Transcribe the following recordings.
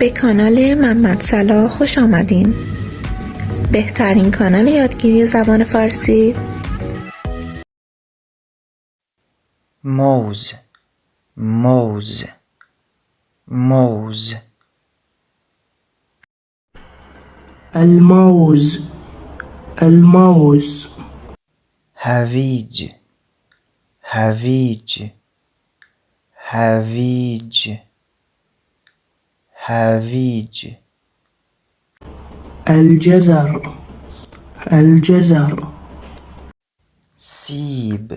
به کانال محمد صلاح خوش آمدین. بهترین کانال یادگیری زبان فارسی. موز موز موز الموز الموز هویج هویج هویج هویج الجزر الجزر سیب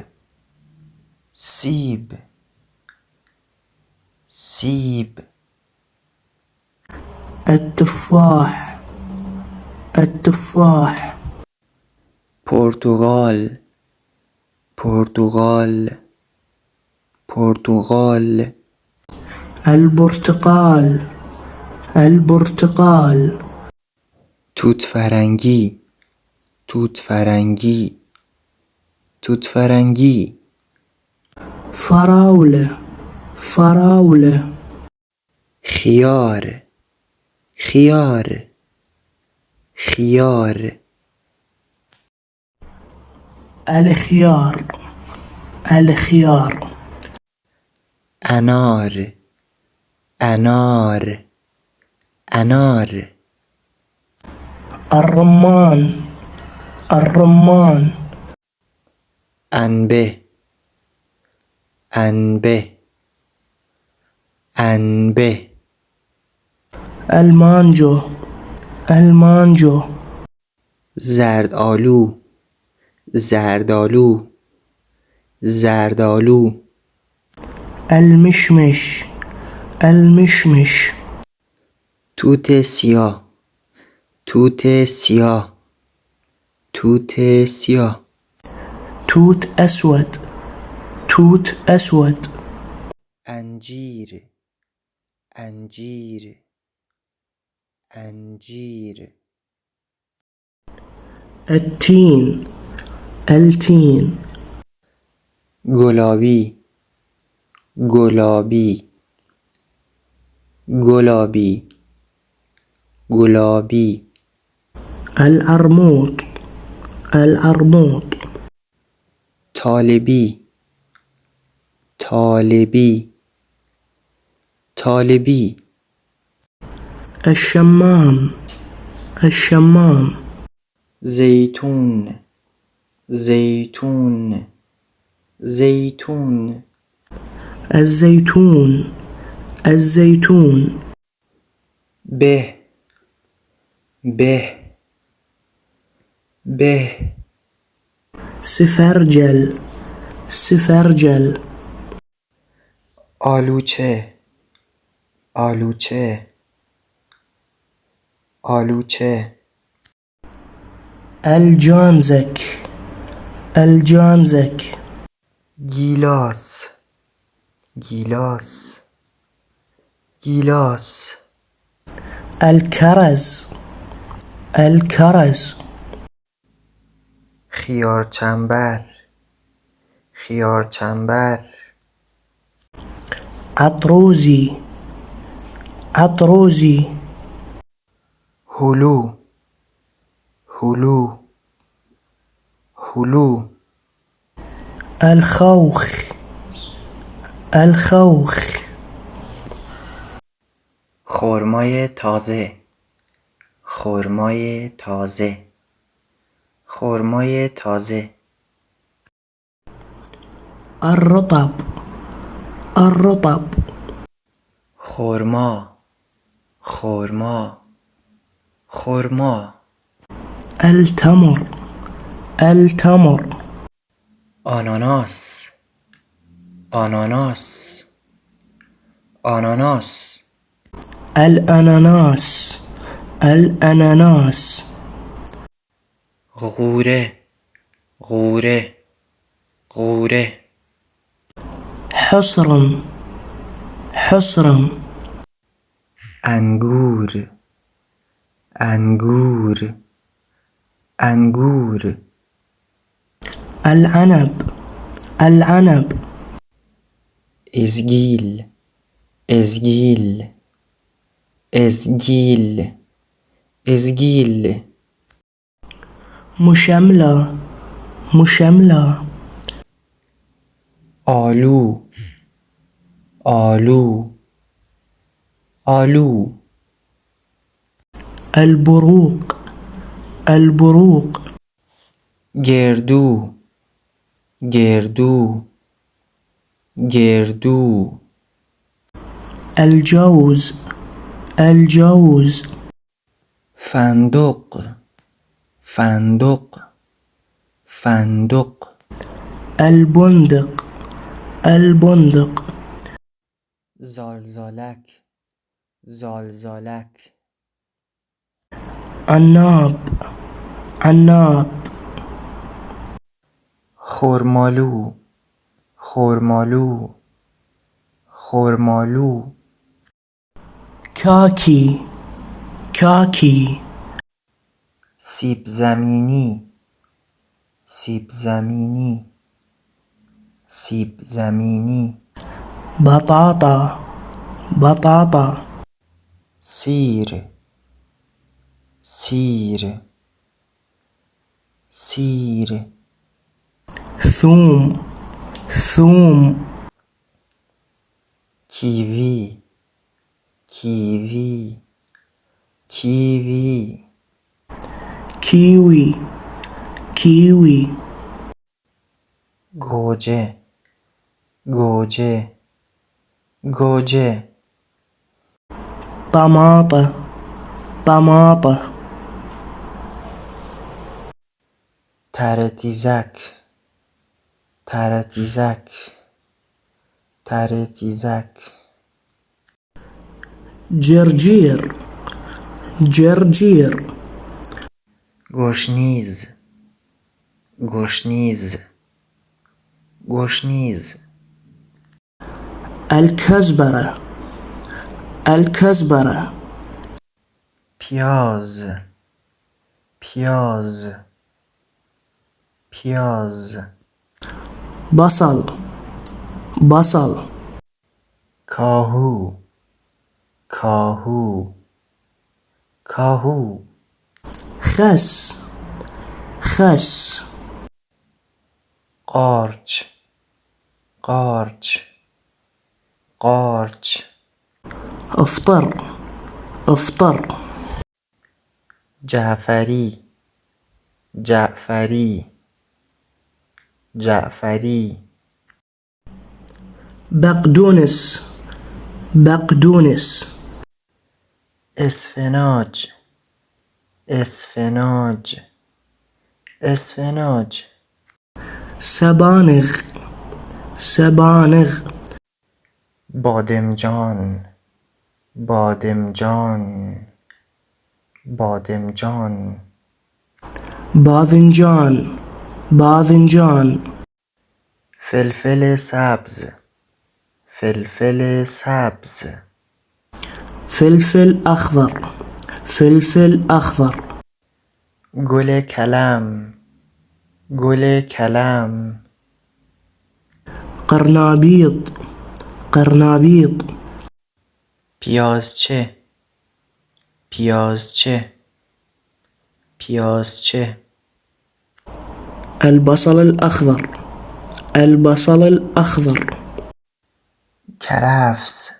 سیب سیب التفاح التفاح پرتغال پرتغال پرتغال البرتقال البرتقال توت فرنگی توت فرنگی توت فرنگی فراولة فراولة خيار خيار خيار الخيار الخيار انار انار انار الرمان الرمان انبه انبه انبه المانجو المانجو زردآلو زردآلو زردآلو المشمش المشمش توت سیاه توت سیاه توت سیاه توت أسود توت أسود انجیر انجیر انجیر التين التين گلابی گلابی گلابی گلابی العرموط العرموط طالبی طالبی طالبی الشمام الشمام زیتون زیتون زیتون الزيتون الزيتون به به به سفرجل سفرجل آلوچه آلوچه آلوچه الجانزك الجانزك گیلاس گیلاس گیلاس الكرز الكرز خیار چنبر خیار چنبر عطروزي عطروزي هلو هلو هلو الخوخ الخوخ خرمای تازه خرمای تازه خرمای تازه الرطب الرطب خرما خرما خرما التمر التمر آناناس آناناس آناناس الأناناس الأناناس غوره غوره غوره حصرم حصرم انگور انگور انگور العنب العنب ازگیل ازگیل ازگیل ازگیل مشملة مشملة آلو آلو آلو البروق البروق گردو گردو گردو الجوز الجوز فندق فندق فندق البندق البندق زالزالک زالزالک عناب عناب خرمالو خرمالو خرمالو كاكي كاكي سیب زمینی سیب زمینی سیب زمینی بطاطا بطاطا سیر سیر سیر ثوم ثوم کیوی کیوی کیوی كيوي كيوي گوجه گوجه گوجه طماطة طماطة ترتیزک ترتیزک ترتیزک جرجير جرجير گشنیز گشنیز گشنیز الكزبرة الكزبرة پیاز پیاز پیاز بصل بصل کاهو کاهو کاهو خس خس قارچ قارچ قارچ افطر افطر جعفری جعفری جعفری بقدونس بقدونس اسفناج اسفناج اسفناج سبانغ سبانغ بادمجان بادمجان بادمجان باذنجان باذنجان فلفل سبز فلفل سبز فلفل أخضر فلفل أخضر گل کلم گل کلم قرنابيط قرنابيط پیازچه پیازچه پیازچه البصل الأخضر البصل الأخضر کرفس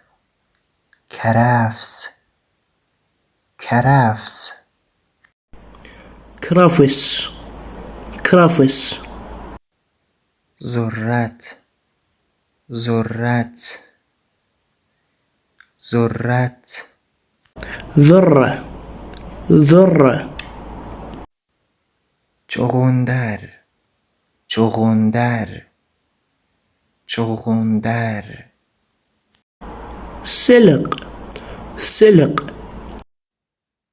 کرفس کرفس كرفس كرفس ذرت ذرت ذرت ذرة ذرة چغندر چغندر چغندر سلق سلق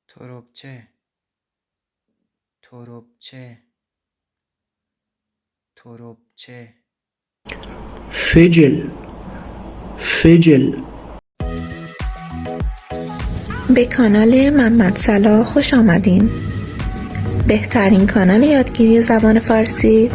تربچه تربچه تربچه فجل فجل به کانال محمد صلاح خوش آمدین. بهترین کانال یادگیری زبان فارسی